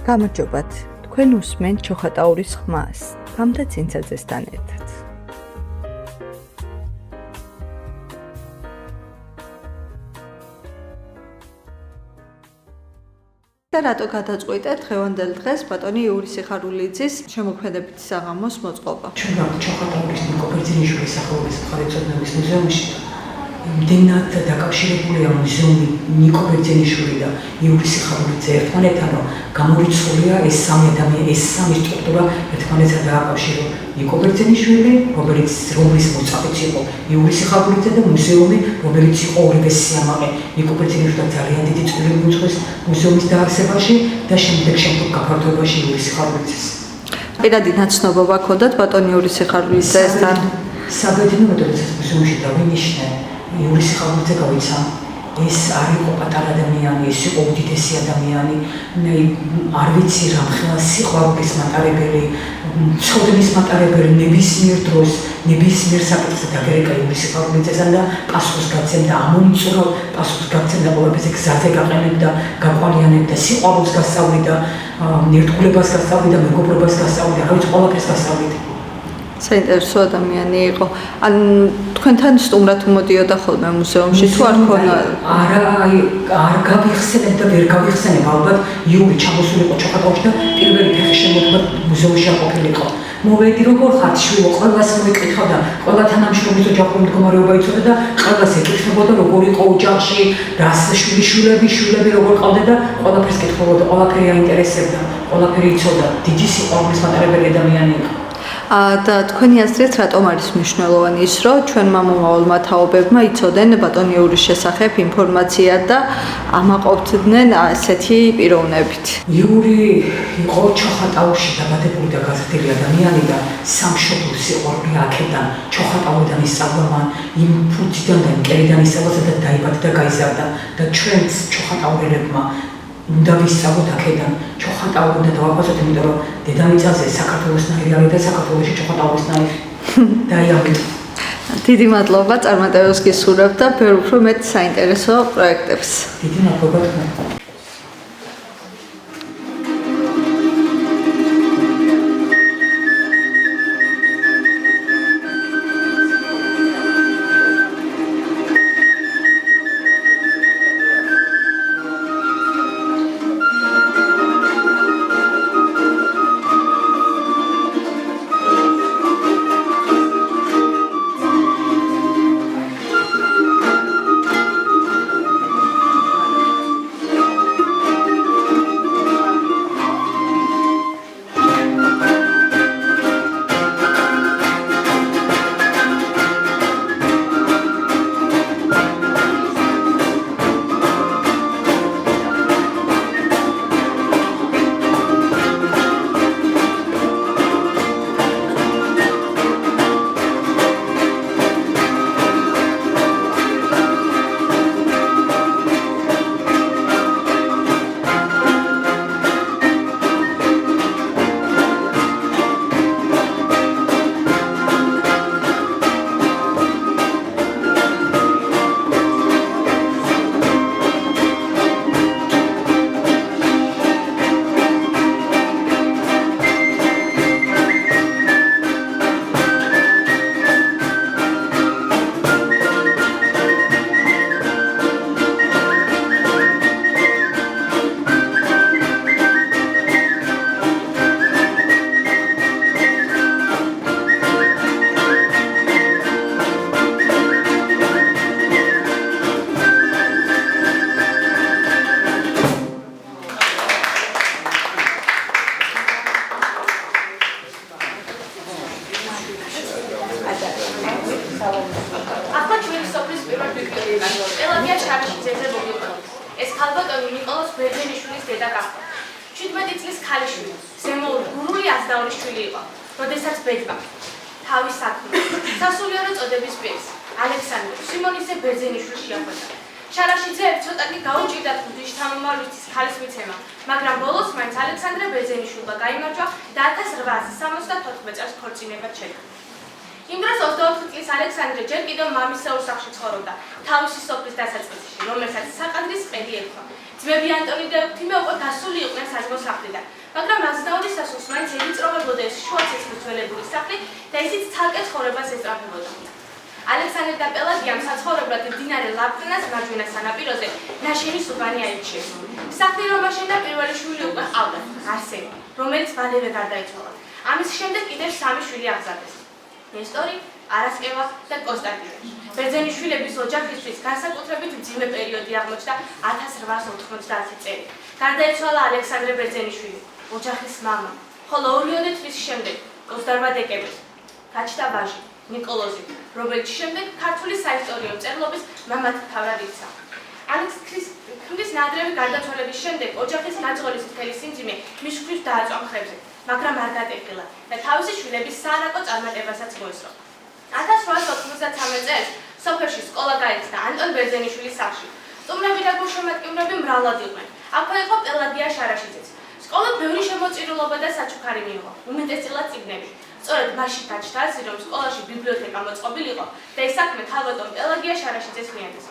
გამარჯობათ, თქვენ უსმენთ ჩოხატაურის ხმას, გამდა ცინცაძესთან ერთად. და რატო გადაწყვიტეთ დღევანდელ დღეს ბატონი იური სიხარულიძის შემოქმედებითი საღამოს მოწყობა? ჩვენ ჩოხატაურის ნიკო ბერძენიშვილის სახელობის მხარეთმცოდნეობის მუზეუმში იმდენად დაკავშირებულია მუზეუმი ნიკო ბერძენიშვილი და იური სიხარულიძე ერთმანეთთან, რომ გამორიცხულია ეს სამი სტრუქტურა ერთმანეთთან დააკავშირო. ნიკო ბერძენიშვილი, რომლის მოწაფეც იყო იური სიხარულიძე და მუზეუმი, რომელიც იყო ორივე სიამაყე. ნიკო ბერძენიშვილმა ძალიან დიდი წვლილი მიუძღვის მუზეუმის დაარსებაში და შემდეგ გაფართოებაში იური სიხარულიძეს. პირადი ნაცნობობა ჰქონდათ ბატონი იური სიხარულიძესთან? საბედნიეროდ, როდესაც მუზეუმში დავინიშნე, იური სიხარულიძე გავიცა. ეს არ იყო პატარა ადამიანი, ეს იყო უდიდესი ადამიანი. არ ვიცი რა მხოლოდ სიყვარულის მატარებელი, ცოდნის მატარებელი, ნებისმიერ დროს, ნებისმიერ საკითხზე დაგერეკა იური სიხარულიძესთან და პასუხს გაცემდა, ამომწურავ პასუხს გაცემდა, ყველაფერზე გზაზე გაყენებდა, გაყვალიანებდა, სიყვარულს გასწავლიდა, ერთგულებას გასწავლიდა, მეგობრობას გასწავლიდა, რა ვიცი, ყველაფერს გასწავლიდა. საინტერესო ადამიანი იყო. ან თქვენთან სტუმრად მოდიოდა ხოლმე მუზეუმში თუ არ ქონა? არ გავიხსენებ და ვერ გავიხსენებ, ალბათ იური ჩამოსულიყო ჩოხატაურში და პირველი ფეხი შემოდგა მუზეუმში არ ყოფილიყო. მოვედი როგორ ხართ შვილო, ყველას მოვიკითხავდა, ყველა თანამშრომლის ოჯახური მდგომარეობა იცოდა და ყველას ეკითხებოდა როგორ იყო ოჯახში, რას შვილები როგორ ყავდა და ყველაფერს კითხულობდა, ყველაფერი აინტერესებდა, ყველაფერი იცოდა, დიდი სიყვარულის მატარებელი ადამიანი იყო. და თქვენი აზრით რატომ არის მნიშვნელოვანი ის, რომ ჩვენმა მომავალმა თაობებმა იცოდნენ ბატონი იურის შესახებ ინფორმაცია და ამაყობდნენ ასეთი პიროვნებით? იური იყო ჩოხატაურში დაბადებული და გაზრდილი ადამიანი და სამშობლოს სიყვარული აქედან ჩოხატაურიდან ისწავლა მან, იმ ფუძიდან და მტერიდან ისწავლა, სადაც დაიბადა და გაიზარდა და ჩვენც ჩოხატაურელებმა უნდა ვისწავლოთ აქედან. ჩოხატაური უნდა დავაფასოთ, იმიტომ რომ დედამიწაზე საქართველოსნაირი არის და საქართველოში ჩოხატაურისნაირი. და ამიტომ დიდი მადლობა, წარმატებებს გისურვებ და ბევრ უფრო მეტ საინტერესო პროექტებს. დიდი მადლობა თქვენ. ეს ქალბატონი ნიკოლოზ ბერძენიშვილის დედა გახდა. 17 წლის ქალიშვილი, ზემოურგურული აზდაუნიშვილი იყო, როდესაც ბეძმა თავის საქმეს სასულიერო წოდების პირს ალექსანდრე სიმონიძე ბერძენიშვილს შეახვეწა. შარაშიძე ერთ ცოტათი გაუჭირდა ხუთის თანამმართველობის ქალის მიცემა, მაგრამ ბოლოს მაინც ალექსანდრე ბერძენიშვილმა გაიმარჯვა და 1874 წელს ქორწინებად შედგა. იმ დროს 24 წლის ალექსანდრე ჯერ კიდევ მამისეულ სახლში ცხოვრობდა, თავისი სოფლის დასაწყისში, რომელსაც საყდრის ყელი ერქვა. ძმები ანტონი და ექვთიმე უკვე გასული იყვნენ საძმო სახლიდან, მაგრამ აზნაურის სასულს მაინც ელიწროვებოდა ეს შუა ცეცხლის ძველებული სახლი და ისიც ცალკე ცხოვრებას ესწრაფებოდა. ალექსანდრე და პელაგიამ საცხოვრებლად მდინარე ლაბრნას მარჯვენა სანაპიროზე ნაშენი სუბანი აირჩიეს. სახლი რომ აშენდა პირველი შვილი უკვე ჰყავდა, არსენი, რომელიც მალევე გარდაიცვალა. ამის შემდეგ კიდევ 3 შვილი აღზარდეს. ნესტორი, არასკევა და კონსტანტინე. ბერძენიშვილების ოჯახისთვის განსაკუთრებით მძიმე პერიოდი აღმოჩნდა 1890 წელი. გარდაიცვალა ალექსანდრე ბერძენიშვილი, ოჯახის მამა, ხოლო 2 თვის შემდეგ 28 დეკემბერს გაჩნდა ვაჟი ნიკოლოზი, რომელიც შემდეგ ქართული საისტორიო მწერლობის მამად მთავრად იქცა. ალექსის ნადრევი გარდაცვალების შემდეგ ოჯახის გაძღოლის მთელი სიმძიმე მის მხრით დააწვა მხრებზე, მაგრამ არ გატეხილა და თავისი შვილების საანაკო წარმატებასაც მოესწრო. 1893 წელს სოფელში სკოლა გაიხსნა ანტონ ბერძენიშვილის სახლში. სტუმრები და გულშემატკივრები მრავლად იყვნენ. აქვე იყო პელაგია შარაშიძეც. სკოლა ბევრი შემოწირულობა და საჩუქარი მიიღო, უმეტესწილად წიგნები. სწორედ მაშინ გაჩნდა აზრი, რომ სკოლაში ბიბლიოთეკა მოწყობილიყო და ეს საქმე ქალბატონ პელაგია შარაშიძეს მიაგეს.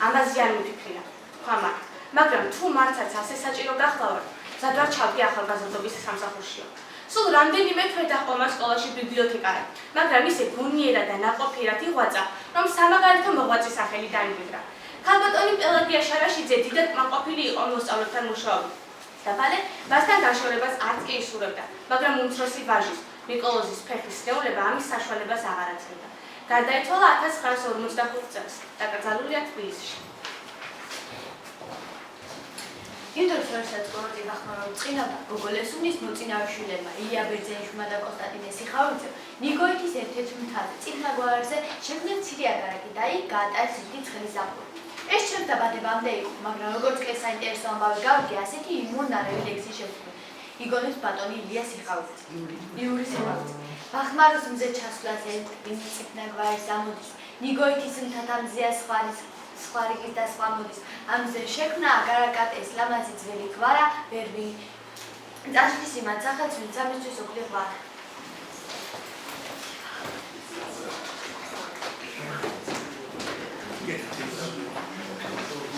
ამაზე არ მიფიქრია, თქვა, მაგრამ თუ მართაც ასე საჭირო გახლავართ, ზადვარ ჩავდი ახალგაზრდობის სამსახურშიო. სულ რამდენიმე თვე დაყომა სკოლაში ბიბლიოთეკარად, მაგრამ ისე გონიერად და ნაყოფიერად იღვაწა, რომ სამაგალითო მოღვაწის სახელი დაიმკვიდრა. ქალბატონი პელაგია შარაშიძე დიდად კმაყოფილი იყო მოსწავლეებთან მუშაობით. დაბალე მასთან გაშორებას არც კი ისურვებდა, მაგრამ უმცროსი ვაჟის, ნიკოლოზის ფეხის სნეულება ამის საშუალებას აღარ აძლევდა. გარდაიცვალა 1945 წელს, დაკრძალულია თბილისში. იმდროს როდესაც კოროტი გახმაურა წინავდა გოგოლესუნის მოწინავეშვილებმა ილია ბერძენიშვილმა და კონსტანტინე სიხარულიძემ ნიგოეთის ერთ-ერთ მთაზე წინაგვარზე შექმნეს მცირე აგარაკი და იქ გაატარეს ერთი ცხელი ზაფხული. ეს ჩემს დაბადებამდე იყო, მაგრამ როგორც კი საინტერესო ამბავი გავიგე, ასეთი იმუნარევი ლექსი შექმნა. იგონებს ბატონი ილია სიხარულიძე, იური სიხარულიძე. ბახმაროს მზე ჩასვლაზე წინაგვარის ამოდის, ნიგოეთის მთათა მზეა სხვა რიგის და სხვა მოდის. ამზე შექმნა აგარაკად ეს ლამაზი ძველი გვარა ვერვინი. წაშლის იმად სახელს ვინც ამისთვის უკლი გვარა.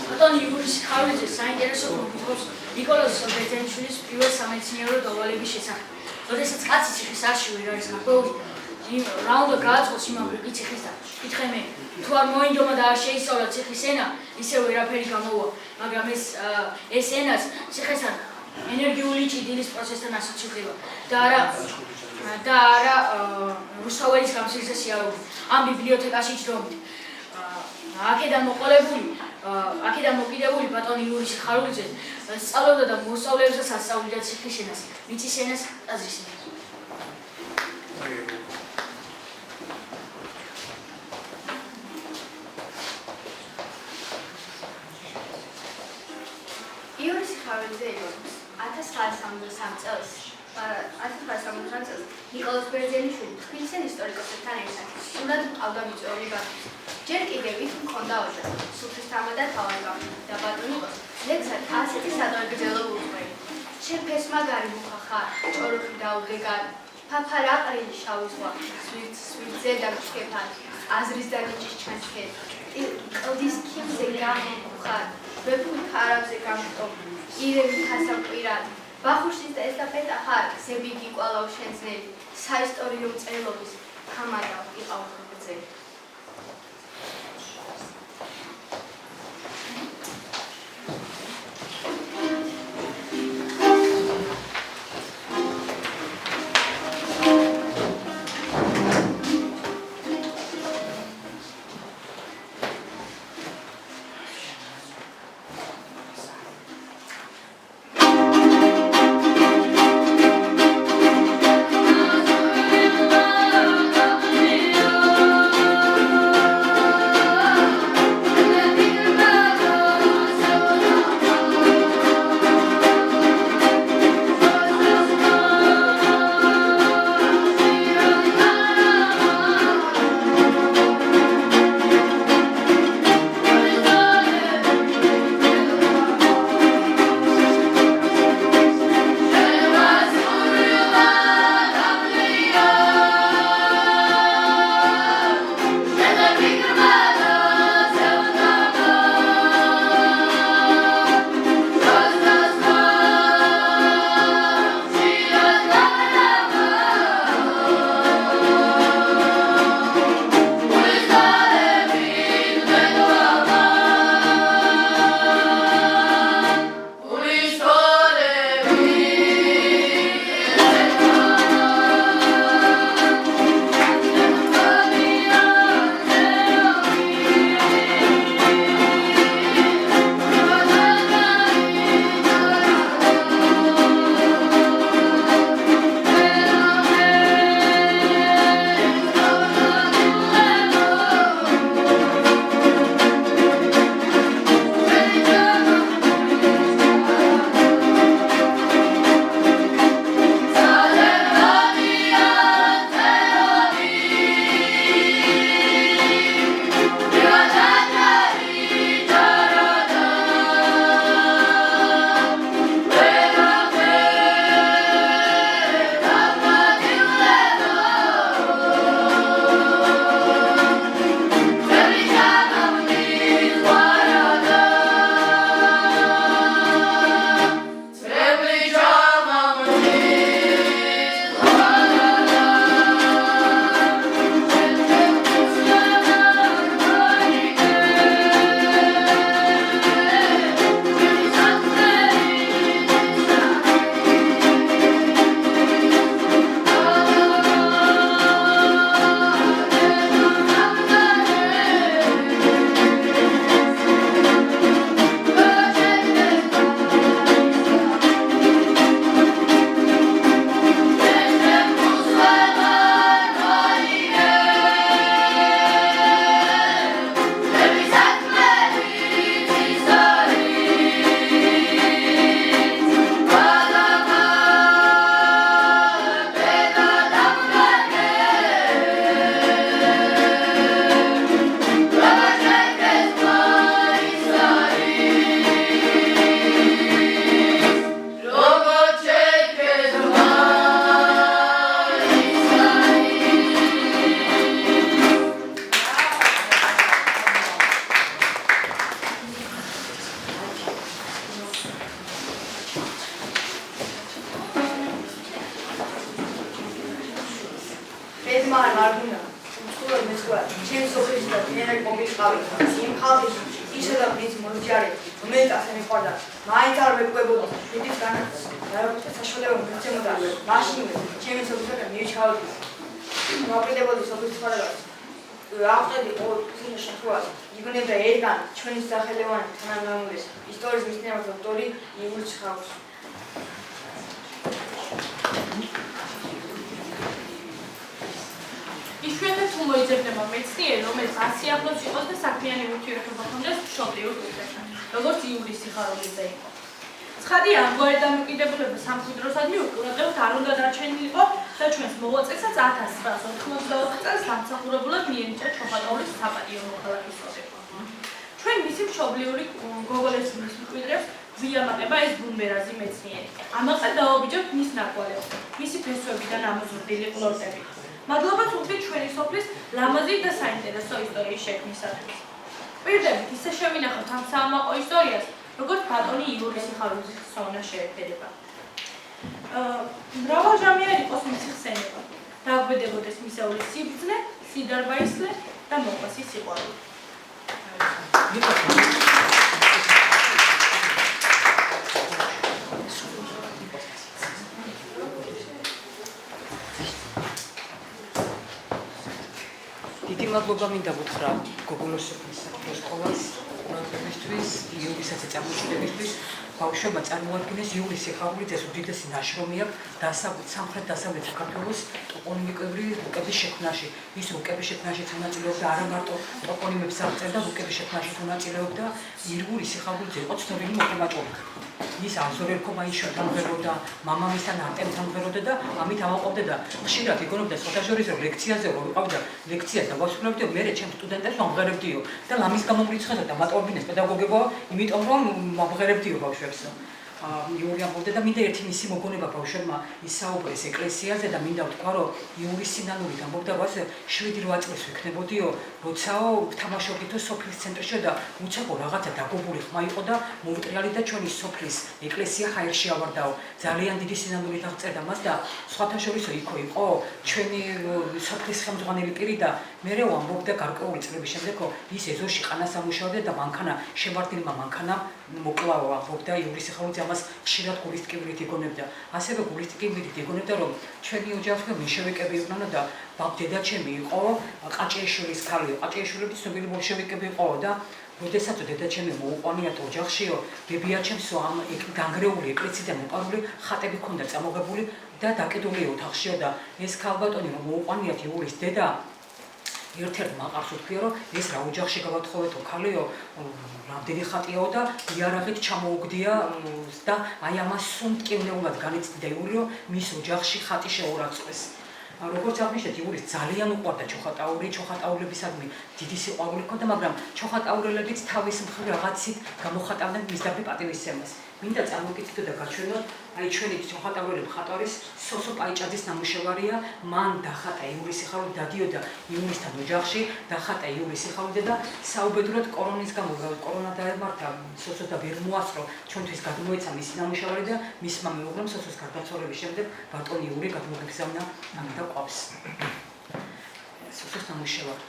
ბატონი იური სიხარულიძე საინტერესო პროფესორს ნიკოლოზ ბერძენიშვილის პირველ სამეცნიერო დავალების შესახებ. როდესაც კაცი ციხის არშივი არის გაყოლი, რა უნდა გააწყოს იმავე ციხის და კითხე მე, თუ არ მოინდომა და არ შეისწავლა ციხის ენა, ისე ვერაფერი გამოვა, მაგრამ ეს ენას ციხესთან ენერგიული ჭიდილის პროცესთან ასოცირდება და არა რუსთაველის გამსილზე სიარული. ამ ბიბლიოთეკაში ჯდომით. აქედან მოკიდებული ბატონი იური სიხარულიძე სწავლობდა და მოსწავლეებსაც ასწავლიდა ციხის ენას, მიწის ენას, ტაძრის ენას. იური სიხარულიძე იგონებს 1973 წელს ნიკოლოზ ბერძენიშვილი თბილისიდან ისტორიკოსებთან ერთად სრულად მყავდა მიწვეული ბატონი. ჯერ კიდევ ის მქონდა ოჯახი, სუფრისთამა და თავად და ბატონი იყო ლექსად ასეთი სადღეგრძელო უძღველი. შენ ფესმაგარი მუხა ხარ, ჭოროხი დაუდეგარი, ფაფა რა ყრილი შავი ზღვა, სვირთზე და გქეფარი, აზრის და ნიჭის ჩანჩქერი, კლდის ქიმზე გამხარ, ვეფხი ხარავზე გამტო, ირევი თასამკვირად, ბახუშის და ესტაფეტა ხარ, ზებიგი კვალავ შენძნელი, საისტორიო მწერლობის ხამარა იყავ გრძელი. ვარ, ჩემი სოფლის და მიერე კომიტეტავი, იმ ხალხის ისედაც მის მოსჯარი, რომელიც ასე მიყვარდა, მაინც არ ვეკვებოდა, შედის განათლება, რაიმე საშუალება მიცემოდა, მაშინვე ჩემი სოფლისგან მივჩავდი. მოკიდებოდი სოფლის ცხოვრებას. აღწევდი ყოველ შემთხვევაში, იგონებდა ერთგან ჩვენი სახელოვანი თანამემამულის ისტორიის მეცნიერების დოქტორი იგორ ჩხავს. იშვიათად თუ მოიძებნება მეცნიერი, რომელიც ასიახლოს იყოს და საქმიანი ურთიერთობა ჰქონდეს მშობლიურ კულტურასთან, როგორც იურის სიხარულიძე იყო. ცხადია, ამგვარი დამოკიდებულება სამკვიდროსადმი უყურადღებოდ არ უნდა დარჩენილიყო და ჩვენს მოღვაწესაც 1984 წელს დამსახურებულად მიენიჭა ჩოხატაურის საპატიო მოქალაქის წოდება. ჩვენ მისი მშობლიური გოგოლესუნის მკვიდრებს ვიამაყება ეს ბუმბერაზი მეცნიერი. ამაყად დაობიჯებთ მის ნაკვალეობას, მისი ფესვებიდან ამოზრდილი ყლორტები. მადლობა თუნდაც ჩვენი სოფლის ლამაზი და საინტერესო ისტორიის შექმნისათვის. პირდებით ისე შევინახავთ ამ საამაყო ისტორიას, როგორც ბატონი იგორის სიხარულიძის ხსოვნა შეეფერება. მრავალჟამიანი იყოს მისი ხსენება. დაგვედებოდეს მისეულის სიბრძნე, სიდარბაისლე და მოყვასის სიყვარული. დიდი მადლობა მინდა ვუთხრა გოგოლოს სოფლის სკოლას ყურადღებისთვის, იურისაც წარმოშობებისთვის. ბავშვებმა წარმოადგინეს იურის სიხარულიძეს უდიდესი ნაშრომი აქვს სამხრეთ-დასავლეთ საქართველოს ტოპონიმიკური რუკების შექმნაში. ის რუკების შექმნაშიც მონაწილეობდა არა მარტო ტოპონიმებს აღწერდა, რუკების შექმნაშიც მონაწილეობდა. იურის სიხარულიძე იყო ცნობილი მოთემაჭრე. ის აზორელქო მაიშვილთან მღეროდა, მამამისთან არტემთან მღეროდა და ამით ავაყოფდა და ხშირად იგონებდა სხვადასხვა ლექციაზე, რომ ვიყავდა ლექციას და ვასრულებდიო, მე ჩემ სტუდენტებს მომღერებდიო და ლამის გამო მრიცხებდა მატოვებინეს პედაგოგებო, იმიტომ რომ მომღერებდიო ბავშვებს. იური ამბობდა და მინდა ერთი მისი მოგონება ბავშვებმა ისაუბრეს ეკლესიაზე და მინდა ვთქვა, რომ იურის სინანულით ამბობდა, რომ 7-8 წელს ვიქნებოდიო, როცაო ვთამაშობდითო სოფლის ცენტრში და უცებო რაღაცა დაგობული ხმა იყო და მომტრიალი და ჩვენი სოფლის ეკლესია ჰაერში ავარდაო. ძალიან დიდი სინანულით აღწერდა მას და სხვათა შორის იქო იყო ჩვენი სოფლის ხელმძღვანელი პირი და მერე ამბობდა გარკვეული წლების შემდეგ, რომ ის ეზოში ყანას ამუშავებდა და მანქანა შემართილმა მანქანამ მოკლაო ამბობდა იურის სიხარულიძე ამას ხშირად გულისტკივრით იგონებდა. ასევე გულისტკივრით იგონებდა, რომ ჩვენი ოჯახი მენშევიკები იყვნენ და დედაჩემი იყო ყაჭიაშვილის ქალი, ყაჭიაშვილები ცნობილი ბოლშევიკები იყო და როდესაც დედაჩემი მოუყვანიათ ოჯახშიო, ბებიაჩემსო ამ განგრეული ეკლესიიდან მოპარული ხატები ჰქონდა წამოღებული და დაკიდული ოთახშიო და ეს ქალბატონი რომ მოუყვანიათ იურის დედა ერთ-ერთ მაყარს უთქვია, რომ ეს რა ოჯახში გავათხოვეთო ქალიო, რამდენი ხატიაო და იარაღით ჩამოუგდია და აი ამას სუნტკივნეულად განიცდიდა იულიო მის ოჯახში ხატი შეურაცხყვეს. როგორც აღნიშნეთ, იურის ძალიან უყვარდა ჩოხატაური, ჩოხატაურებისადმი დიდი სიყვარული ჰქონდა, მაგრამ ჩოხატაურელებიც თავის მხრივ რაღაცით გამოხატავდნენ მისდაბი პატივისცემას. მინდა წარმოგიდგინოთ და გაჩვენოთ, აი ჩვენი ჩოხატაურელი მხატვარის სოსო პაიჭაძის ნამუშევარია, მან დახატა იურის სიხარულიძე, დადიოდა იურისთან ოჯახში, დახატა იურის სიხარულიძე და საუბედურად კორონის გამო, კორონა დაემართა სოსოს და ვერ მოასწრო, ჩვენთვის გადმოეცა მისი ნამუშევარი და მისმა მეუღლემ სოსოს გარდაცვალების შემდეგ ბატონი იური გადმოგეგზავნა ამ და ყვავს. სოსოს ნამუშევარი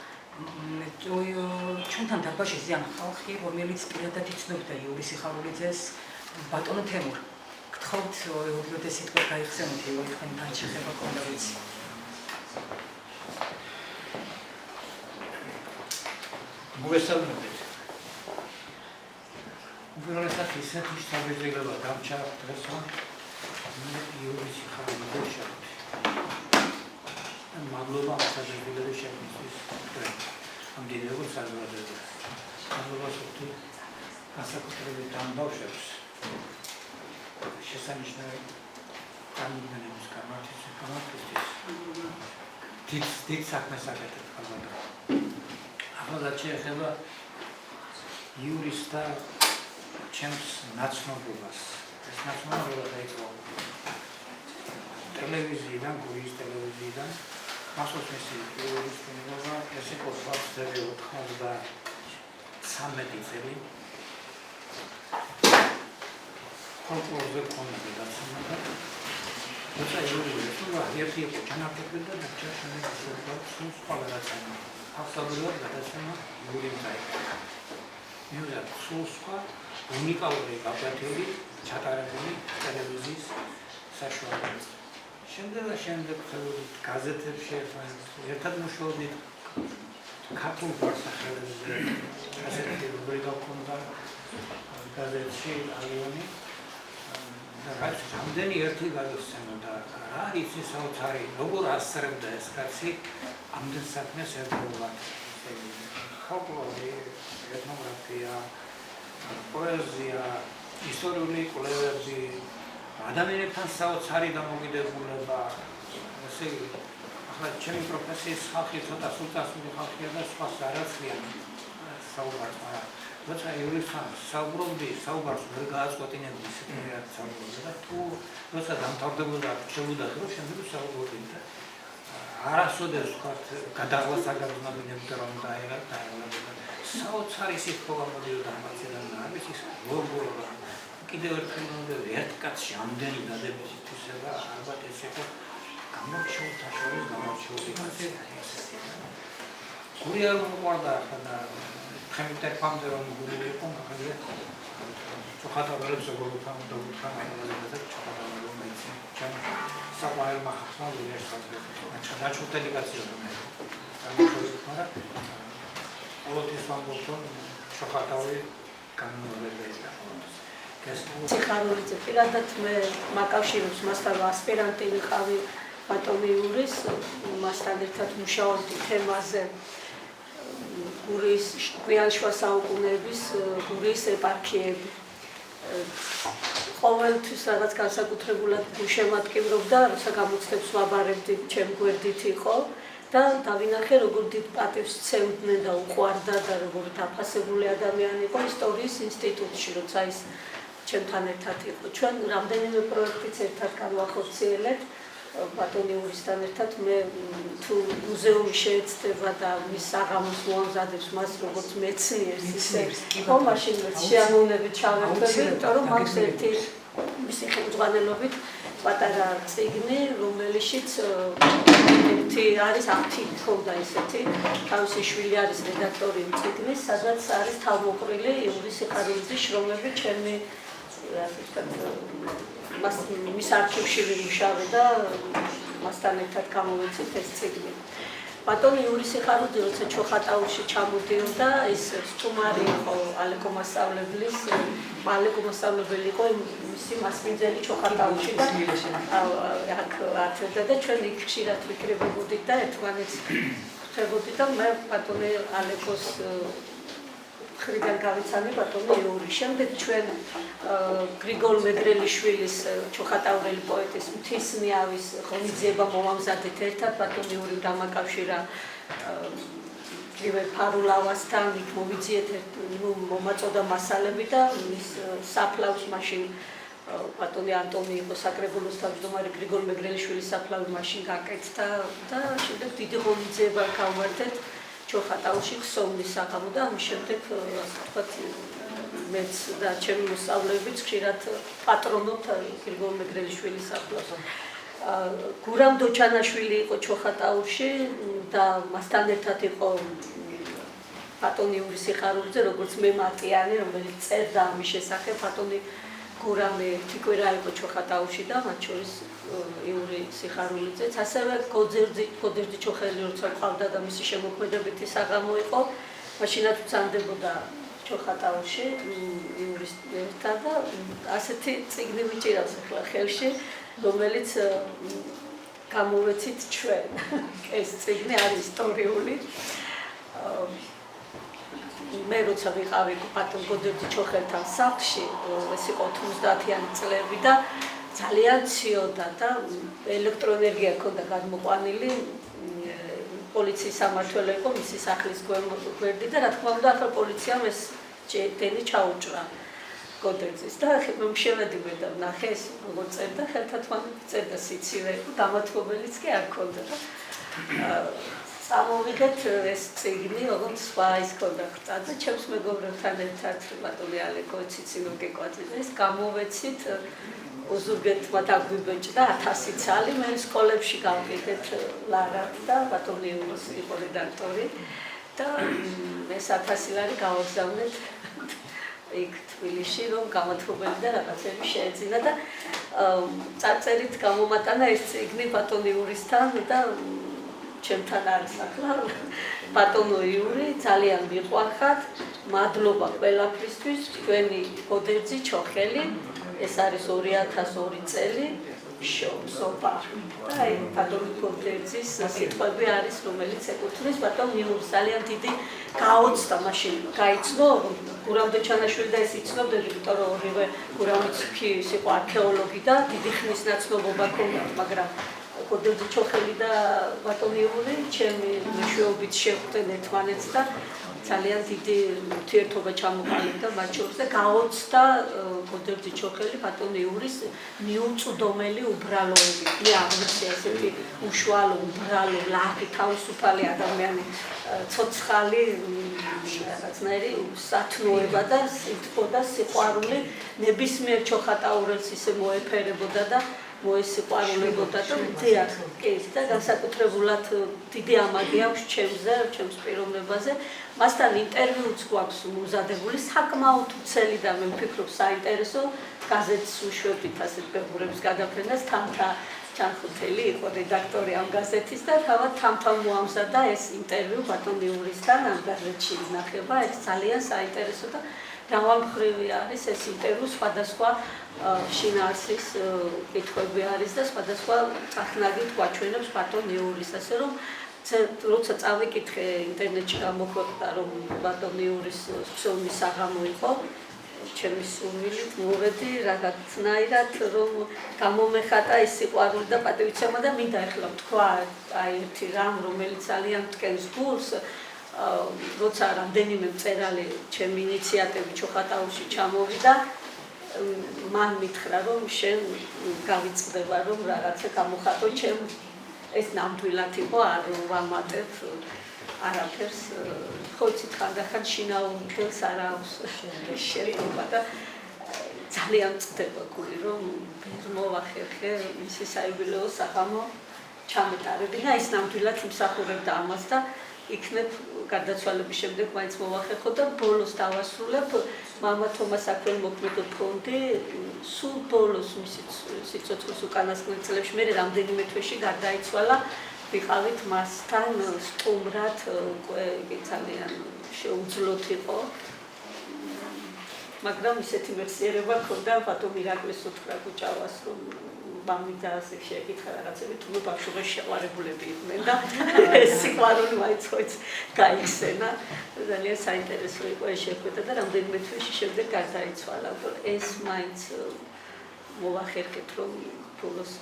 ჩვენთან დარბაზში ზიან ხალხი, რომელიც პირადად იცნობდა იურის სიხარულიძეს, ბატონო თემურ, გთხოვთ უბრალოდ სიტყვა გაიხსენოთ იური თქვენთან შეხება ქონდა ვიცი. მოგესალმებით. უბრალოდ ისეთი საბერძნებია დამჭა დღესო იურის სიხარულიძეს შევხვდი. მადლობა საბერძნებელის შექმნისთვის. ამდენი როგორც საზოგადოებას. მადლობა სულ განსაკუთრებით ამ ბავშვებს. შესანიშნავი განმგებლობის გამართვისთვის დიდ საქმეს აკეთებთ ალბათ. ახლა შეეხება იურის და ჩემს ნაცნობობას. ეს ნაცნობობა დაიწყო ტელევიზიიდან, გულის ტელევიზიიდან. მახსოვს მისი იურის ტელევიზია, ეს იყო 1993 წელი. ფოლკლორზე ქონდა დაცემა და როცა იური ერთია იყო ჩანაფიქრი და დარჩა სხვა რაღაცა. ფაქტობრივად გადაცემა იურიმ დაიწყო. მიუხედავად სხვა უნიკალური გაფრთხილი ჩატარებული ტელევიზიის საშუალებით. შემდეგ გაზეთებში ერთად მუშაობდით ქართულ გვარსახეებზე ასეთი რუბრიკა ჰქონდა გაზეთში ალიონი და რაც რამდენი ერთი გადასცემოდა რა იცი საოცარი როგორ ასწრებდა ეს კაცი ამდენ საქმეს ერთდროულად ფოლკლორი, ეთნოგრაფია, პოეზია, ისტორიული კვლევები, ადამიანებთან საოცარი დამოკიდებულება, ესე იგი, ახლა ჩემი პროფესიის ხალხი ცოტა სულწასული ხალხია და სხვა არაცლიან საუბარს, მაგრამ როცა იურისთან საუბრობდი, საუბარს ვერ გააწყვეტინებდი ისეთერად საუბრობდი და თუ როცა დამთავრდებოდა რჩებოდა დრო, შემდეგ საუბრობდი და არასოდეს ვთქვათ, გადაღლას არ გაგზნობინებდა რომ დაეღებდა. საოცარი სიტყვა მოდიოდა ამაციდან და არის ის როგორ კიდევ ერთხელ უნდა ერთ კაცში ამდენი დადებითი თვისება ალბათ ეს იყო გამორჩეულთა შორის გამორჩეული კაცი. გური არ მოყვარდა ახლა ხემიტერფამდე რომ გური იყო მაგალითად ჩოხატავრებს როგორ უნდა უთხარ და ჩოხატავრებს მეცი ჩემ საყვარელ მახსოვს ვიერთად დაჩვეთილი კაცი რომ მაგრამ ყოველთვის ვამბობ ჩოხატავრი განმეორებელია. ციხარულიძე პირადად მე მაკავშირებს მასთან ასპირანტი ვიყავი ბატონი იურის მასთან ერთად მუშაობდი თემაზე გურის გვიან შუა საუკუნეების გურის ეპარქიები. ყოველთვის რაღაც განსაკუთრებულად გუშემატკივრობდა, როცა გამოცდებს ვაბარებდი, ჩემ გვერდით იყო და დავინახე როგორ დიდ პატივს ცევდნენ და უყვარდა და როგორ დაფასებული ადამიანი იყო ისტორიის ინსტიტუტში, როცა ის ჩემთან ერთად იყო. ჩვენ რამდენიმე პროექტიც ერთად განვახორციელებთ ბატონი იურისთან ერთად. მე თუ მუზეუმი შეეცდება და მის საღამოს მოამზადებს მას როგორც მეცნიერს ისე ხო მაშინ შეამოვნებით ჩავერთვები, იმიტომ რომ მაქვს ერთი მისი ხელმძღვანელობით პატარა წიგნი, რომელშიც ერთი არის აქტი თქონდა ისეთი, თავისი შვილი არის რედაქტორი წიგნის, სადაც არის თავმოყრილი იურის სიხარულიძის შრომები ჩემი მის არქივში ვიმუშავე და მასთან ერთად გამოვეცით ეს წიგნი. ბატონი იურის სიხარულიძე როცა ჩოხატაურში ჩამოდიოდა, ის სტუმარი იყო ალეკო მასწავლებელი იყო მისი მასპინძელი ჩოხატაურში და აქ აწევდა და ჩვენ იქ ხშირად ვიკრიბებოდით და ერთმანეთს ხვდებოდით და მე ბატონი ალეკოს მხრიდან გავიცანი ბატონი იური. შემდეგ ჩვენ გრიგოლ მეგრელიშვილის ჩოხატაურელი პოეტის მთისმიავის ღონისძიება მოვამზადეთ ერთად, ბატონი იური დამაკავშირა ფარულავასთან, იქ მოვიძიეთ მომაწოდა მასალები და მის საფლავს მაშინ ბატონი ანტონი იყო საკრებულოს თავმჯდომარე, გრიგოლ მეგრელიშვილის საფლავი მაშინ გაკეთდა და შემდეგ დიდი ღონისძიება გავმართეთ ჩოხატაურში ხსოვნის საღამო და ამის შემდეგ ვთქვათ მეც და ჩემი მოსწავლეებიც ხშირად პატრონობთ გრიგოლ მეგრელიშვილის საფლავს. გურამ დოჩანაშვილი იყო ჩოხატაურში და მასთან ერთად იყო ბატონი იურის სიხარულიძე, როგორც მემატიანე, რომელიც წერდა ამის შესახებ. ბატონი გურამი თიკვირა იყო ჩოხატაურში და მათ შორის იური სიხარულიძეც, ასევე გოდერძი ჩოხელი როცა ყავდა და მისი შემოქმედებითი საღამო იყო, მაშინაც ვცანდებოდა ჩოხატაურში იურის ერთად და ასეთი წიგნი ვიჭირავს ახლა ხელში, რომელიც გამოვეცით ჩვენ. ეს წიგნი არის ისტორიული. მე როცა ვიყავი ბატონ გოდერძი ჩოხელთან სახლში, ეს იყო 90-იანი წლები და ძალიან ციოდა და ელექტროენერგია ჰქონდა გამოყვანილი, პოლიციის სამმართველო იყო მისი სახლის გვერდი და რა თქმა უნდა ახლა პოლიციამ ეს ჯედენი ჩაუჭრა გოდერძის და შევედიმე და ვნახე ეს როგორ წერდა, ხელთათმანები წერდა სიცივე, დამათმობელიც კი არ ჰქონდა და წამოვიღეთ ეს წიგნი, როგორც სხვა ის ჰქონდა ხრწა და ჩემს მეგობრებთან ერთად ბატონი ალეკო ციცინო გეკვაძინეს გამოვეცით უზურგეთმა დაგვიბეჭდა 1000 ცალი, მე სკოლებში გავყიდეთ ლარად და ბატონი იურის იყო რედაქტორი. და მე 1000 ლარი გავაგზავნეთ იქ თბილისში რომ გამოთქმელი და რაღაცები შეეძინა და წარწერით გამომატანა ეს წიგნი ბატონი იურისთან და ჩემთან არის ახლა ბატონო იური ძალიან მიყვარხართ მადლობა ყველაფრისთვის თქვენი გოდერძი ჩოხელი ეს არის 2002 წელი შოვა და აი ბატონი გოდერძის სიტყვები არის რომელიც ეკუთვნის ბატონ იურს ძალიან დიდი გაოცდა მაშინ გაიცნო გურამ დოჩანაშვილი და ეს იცნობდა იმიტომ რომ ორივე გურამიცი იყო არქეოლოგი და დიდი ხნის ნაცნობობა ჰქონდათ მაგრამ გოდერძი ჩოხელი და ბატონი იური ჩემი მეშვეობით შეხვდნენ ერთმანეთს და ძალიან დიდი ურთიერთობა ჩამოყალიბდა მათ შორის და გაოცდა გოდერძი ჩოხელი ბატონი იურის მიუწვდომელი უბრალოებით. მე აღმოჩნდა ესეთი უშუალო უბრალო ლაღი თავისუფალი ადამიანი ცოცხალი რაღაცნაირი სათნოება და სიტყვა და სიყვარული ნებისმიერ ჩოხატაურელს ისე მოეფერებოდა და მოესიყვარულებოდა და მძიად კი და განსაკუთრებულად დიდი ამაგი აქვს ჩემზე, ჩემს პიროვნებაზე. მასთან ინტერვიუც გვაქვს მოზადებული საკმაოდ უცელი და მე ვფიქრობ საინტერესო გაზეთს უშვებდით ასეთ ფეგურების გადაფრენას თანთა ჩანხუთელი იყო რედაქტორი ამ გაზეთის და თავად თამთავ მოამზადა ეს ინტერვიუ ბატონ იურისთან ამ გაზეთში ინახება ეს ძალიან საინტერესო და მრავალმხრივი არის ეს ინტერვიუ სხვადასხვა შინაარსის კითხვები არის და სხვადასხვა წახნაგით გვაჩვენებს ბატონ იურის ასე რომ როცა წავიკითხე ინტერნეტში გამოქვეყნდა რომ ბატონ იურის ხსოვნის საღამო იყო ჩემი სურვილით მოვედი რაღაცნაირად რომ გამომეხატა ის სიყვარული და პატივისცემა და მინდა ახლა ვთქვა აი ერთი რამ რომელიც ძალიან მტკენს გულს როცა რამდენიმე მწერალი ჩემი ინიციატივით ჩოხატაურში ჩამოვიდა მან მითხრა რომ შენ გავიწყდება რომ რაღაცა გამოხატო ჩემ ეს ნამდვილად იყო არ ვამატებ არაფერს ხოცით ხანდახან შინაურს არ აქვს შეიძლება და ძალიან წდება გული რომ ვერ მოვახერხე მისი საიუბილეო საღამო ჩამეტარებინა ის ნამდვილად იმსახურებდა ამას და იქნებ გარდაცვალების შემდეგ მაინც მოვახერხო და ბოლოს დავასრულებ მამა თომას აქველმოქმედო ფონდი სულ ბოლოს მისი სიცოცხლის უკანასკნელ წლებში მე რამდენიმე თვეში გარდაიცვალა ვიყავით მასთან სტუმრად ძალიან შეუძლოთ იყო მაგრამ ისეთი მეხსიერება ჰქონდა ბატონ ირაკლის უთხრა კუჭავას რომ მამიდა ასე შეეკითხა რაღაცები თუ ბავშვობაში შეყვარებულები იყვნენ და ეს სიყვარული მაინც ხოც გაიხსენა ძალიან საინტერესო იყო ეს შეხვედრა და რამდენიმე თვეში შემდეგ გარდაიცვალა ეს მაინც მოვახერხეთ რომ ბოლოს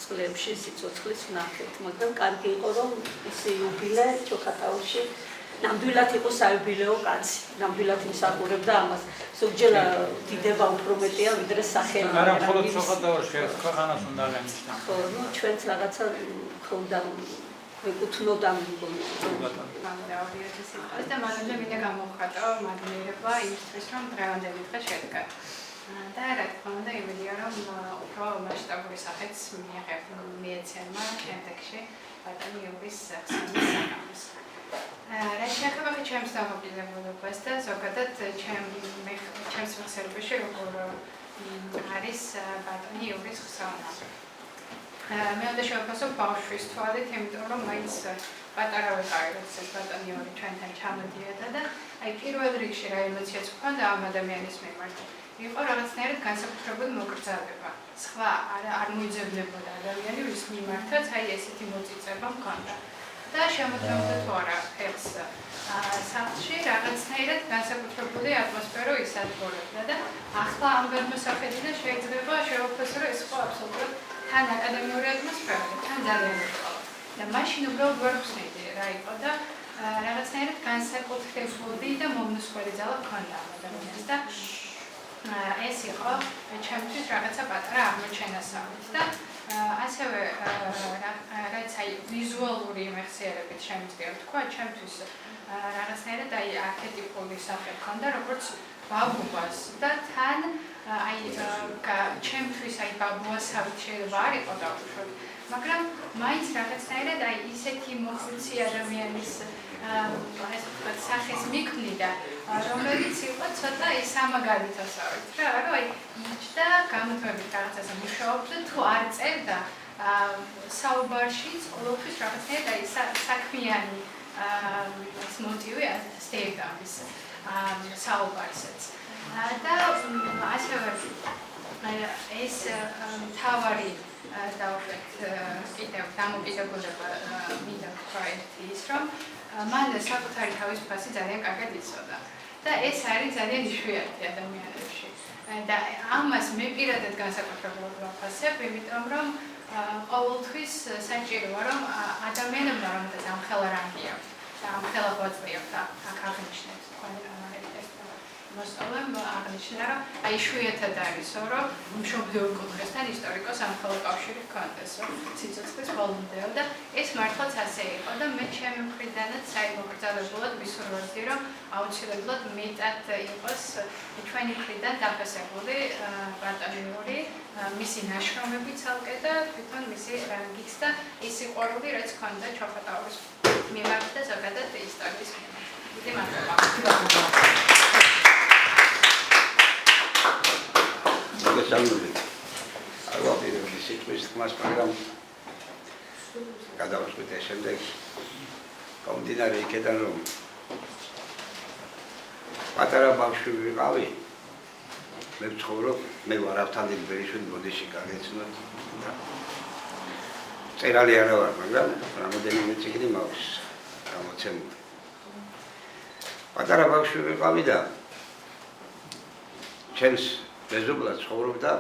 წლებში სიცოცხლის ვნახეთ მაგრამ კარგი იყო რომ ეს იუბილე ჩოხატაურში ნამდვილად იყო საიუბილეო კაცი ნამდვილად იმსახურებდა ამას ზოგჯერ დიდება უფრო მეტია ვიდრე სახელი არა მხოლოდ ჩოხატაურში ქვეყანას უნდა აღენიშნა ხო ნუ ჩვენც რაღაცა ქონდა ვეკუთვნოდა და მანამდე მინდა გამოვხატო მადლიერება იმისთვის რომ დღევანდელი დღე შედგა და რა თქმა უნდა იმედია რომ უფრო მასშტაბური სახეც მიეცემა შემდეგში ბატონი იურის ხსოვნის საღამოს რაც შეეხება ჩემს დამოკიდებულებას და ზოგადად ჩემს მეხსიერებაში როგორ არის ბატონი იურის ხსოვნა მე უნდა შევაფასო ბავშვის თვალით იმიტომ რომ მაინც პატარა ვიყავი როდესაც ბატონი იური ჩვენთან ჩამოდიოდა და აი პირველ რიგში რა ემოციაც ჰქონდა ამ ადამიანის მიმართ იყო რაღაცნაირად განსაკუთრებული მოკრძალება სხვა არ მოიძებნებოდა ადამიანი ვის მიმართაც აი ესეთი მოწიწება მქონდა და შემოწმებდა თუ არა ეს სახლში რაღაცნაირად განსაკუთრებული ატმოსფერო ისადგურებდა და ახლა ამ გადმოსახედიდან შეიძლება შევაფასო რომ ეს იყო აბსოლუტურად თან აკადემიური ატმოსფერო თან ძალიან იყო და მაშინ უბრალოდ ვერ ხსნიდი რა იყო და რაღაცნაირად განსაკუთრებული და მომნუსხველი ძალა ჰქონდა ამ ადამიანს და ეს იყო ჩემთვის რაღაცა პატარა აღმოჩენასავით და ასევე რაც აი ვიზუალური მეხსიერებით შემიძლია ვთქვა ჩემთვის რაღაცნაირად აი არქეტიპული სახე ჰქონდა როგორც ბაბუას და თან აი ჩემთვის აი ბაბუასავით შეიძლება არ იყო დაუშვათ მაგრამ მაინც რაღაცნაირად აი ისეთი მოხუცი ადამიანის წმინდა, რომელიც იყო ცოტა სამაგალითოსავით რა, რომ იჯდა გამოთმებით რაღაცაზე მუშაობდა, თუ არ წერდა საუბარშიც ყოველთვის რაღაცნაირად აი საქმიანი მოტივი სდევდა ამის საუბარსაც. და ასევე ეს თავარი დავუშვათ კიდევ დამოკიდებულება მინდა თქვა ის რომ მან საკუთარი თავისუფლება ძალიან კარგად იცოდა და ეს არის ძალიან იშვიათი ადამიანებში და ამას მე პირადად განსაკუთრებულად ვაფასებ, იმიტომ რომ ყოველთვის საჭიროა რომ ადამიანებმა რომელთაც ამ ხელა რანგი აქვს და ამ ხელა ღვაწლი აქვს აქ აღნიშნებს მოსწავლემ აღნიშნა, რომ აი იშვიათად არისო, რომ მშობლიურ კუთხესთან ისტორიკოს ამ ხელა კავშირი ჰქონდეს, რომ სიცოცხლის ბოლომდეო და ეს მართლაც ასე იყო და მე ჩემი მხრიდანაც საიმოგრძალებულად ვისურვებდი, რომ აუცილებლად მეტად იყოს ჩვენი მხრიდან დაფასებული ბატონიური მისი ნაშრომები ცალკე და თვითონ მისი რანგიც და ის სიყვარული, რაც ჰქონდა ჩოხატაურის მიმართ და ზოგადად ისტორიის მიმართ. დიდი მადლობა. Alvapirul sitmis mas program გადავწყვიტე შემდეგ კომდინარი იქიდან რომ პატარა ბავშვი ვიყავი მე ვცხოვრობ მე ვარ ავთანდილ ბერიშვილი ბოდიში გაგეცნოთ და წერალი არა ვარ მაგრამ რამოდენიმე წიგნი მაქვს გამოცემული პატარა ბავშვი ვიყავი და ჩემს მეზობლად ცხოვრობდა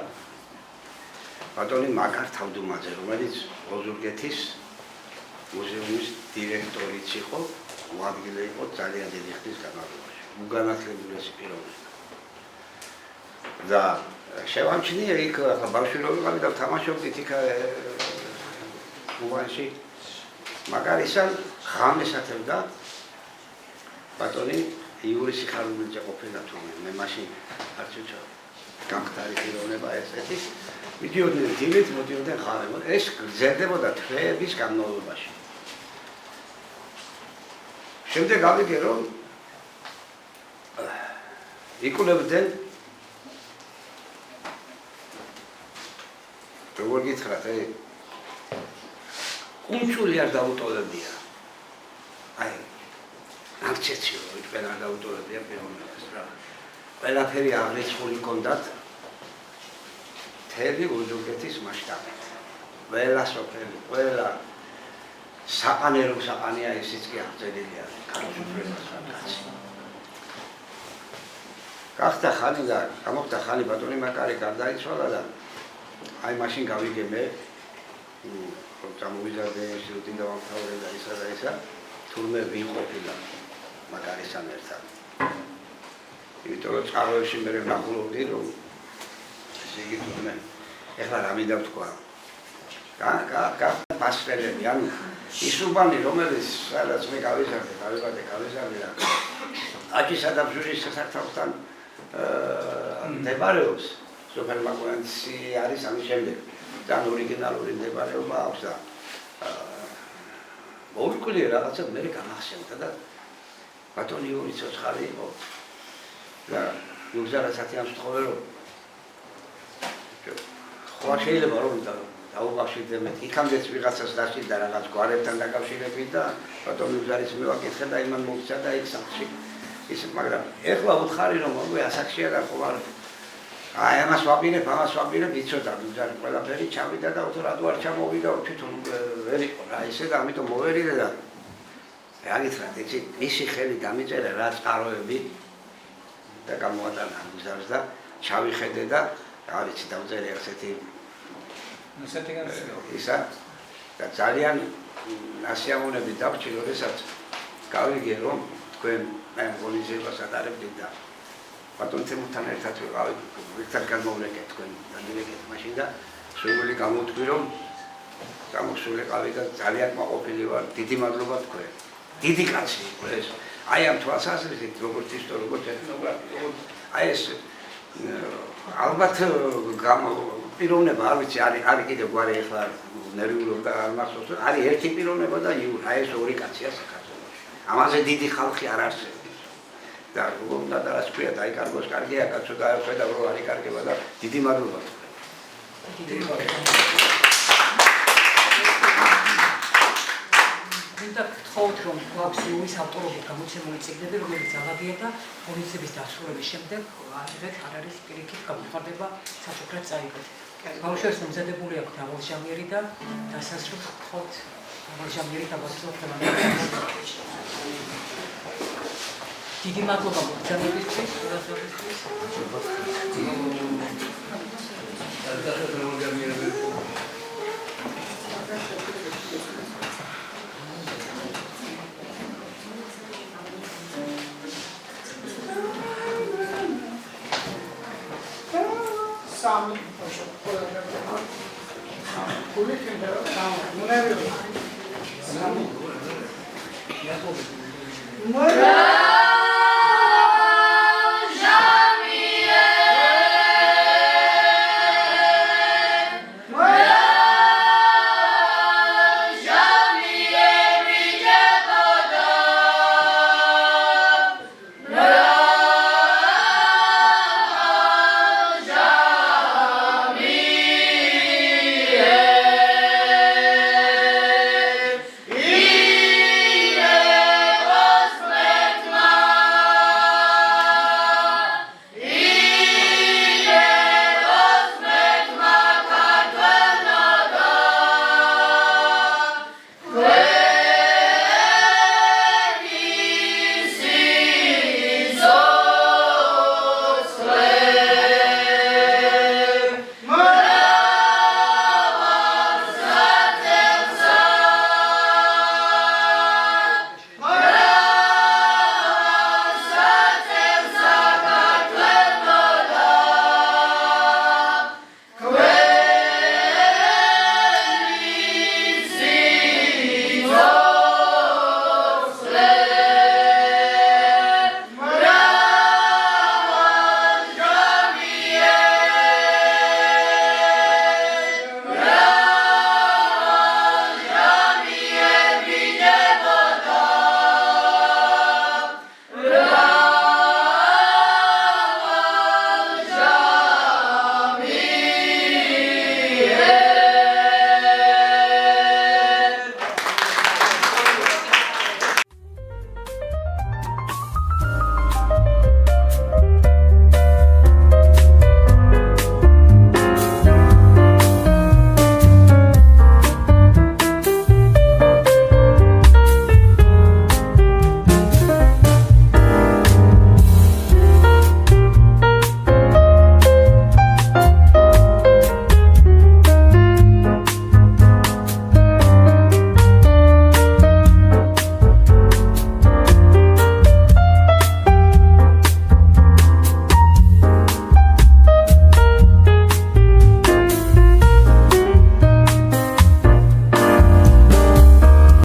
ბატონი მაგარ თავდუმაძე, რომელიც ოზურგეთის მუზეუმის დირექტორიც იყო, უადგილე იყო ძალიან დიდი ხნის განმავლობაში. უგანათლებული პიროვნება. და შევამჩნიე იქ ბავშვი რო ვიყავი და ვთამაშობდით იქ უბანში. მაგარისან ღამეს ათევდა ბატონი იურისი ხარუბლიძე ყოფილა თუმე მე მაშინ არ ჩუჩავ. გამხდარი პიროვნება ესეთი მიდიოდნენ დილით, მოდიოდნენ ღამე. ეს გრძელდებოდა თვეების განმავლობაში. შემდეგ გავიგე რომ იკულებდნენ როგორ გითხრათ, კუნჩული არ დაუტოლებია. აი, არჩეციო, თქვენ არ დაუტოლებია პიროვნებას რა. ყველაფერი აღრიცხული ჰქონდათ მთელი ოზურგეთის მასშტაბით. ყველა სოფელი, ყველა საყანია ისიც კი აღწერილი არის ქართულებას კაცი. გახდა ხანი და გამოხდა ხანი ბატონი მაკარი გარდაიცვალა და აი მაშინ გავიგე მე რომ წამოვიზარდე ინსტიტუტიდან და ვამთავრე და ისა და ისა თურმე ვიყოფილა მაკარისთან ერთად. იმიტომ რომ წყაროებში მე ვნახულობდი რომ ესე იგი თურმე ეხლა რა მინდა ვთქვა პასპელები ანუ ისუბანი რომელიც სადაც მე გავიზარდე და აჭისა და ბჟუჟის სასართავთან მდებარეობს სოფელ მაკვანცი არის ამის შემდეგ და ორიგინალური მდებარეობა აქვს და მოვიკვლიე რაღაცა მე გამახსენდა და ბატონი ორი ცოცხალი იყო და ნუგზარასათი ამ სწხოვე რომ ხო შეიძლება რომ დაუკავშირდე მე იქამდეც ვიღაცას დასჭირდა რაღაც გვარებთან დაკავშირებით და ბატონი ნუგზარის მივაკითხე და იმან მოვცა და იქ სახში ისე მაგრამ ეხლა უთხარი რომ მოგვი ასაკშია და ხوار აი ამას ვაპირებ იცოდა ნუგზარი ყველაფერი ჩავიდა და უთ რადო არ ჩამოვიდა თვითონ ვერ იყო რა ისე და ამიტომ მოვერიდე და რა გითხრათ იცი ისი ხელი დამიწერა რა წყაროები და გამოატანა ნუგზარს და ჩავიხედე და რა ვიცი დავწერე ასეთი ისა და ძალიან ასიამონები დავჭი როდესაც გავიგე რომ თქვენ მე პოლიციას ატარებდით და ბატონ თემურთან ერთად ვიყავი ერთად გამოვლეკეთ თქვენ დაგილეკეთ მაშინ და სულ გამოვთქვი რომ გამოსულიყავი და ძალიან მაყოფილი ვარ დიდი მადლობა თქვენ დიდი კაცი იყო ეს აი ამ თვალსაზრისით როგორც ისტორიო როგორც ეთნოგრაფი აი ეს ალბათ პიროვნება არ ვიცი არის კიდე გვარი ახლა ნერვიულობდა არ მახსოვს არის ერთი პიროვნება და აი ეს ორი კაცია საქართველოში ამაზე დიდი ხალხი არ არსებობს და როგორ უნდა და რას ქვია დაიკარგოს კარგია კაცო დაახვედა რომ არ იკარგება და დიდი მადლობა მინდა გთხოვთ რომ გვაქვს იურის ავტორობით გამოცემული წიგნები რომელიც აღაბია და პოლიციის დასრულების შემდეგ აღიღეთ არ არის პირიქით გამოხარდება საჩუქრად წაიგოთ ბავშვებს მომზადებული აქვს დაბალჟამიერი და დასასრულს გთხოვთ დაბალჟამიერი დაბასრულოთ დიდი მადლობა მოგზაურობისთვის გასაუბრისთვის Sami, Sami,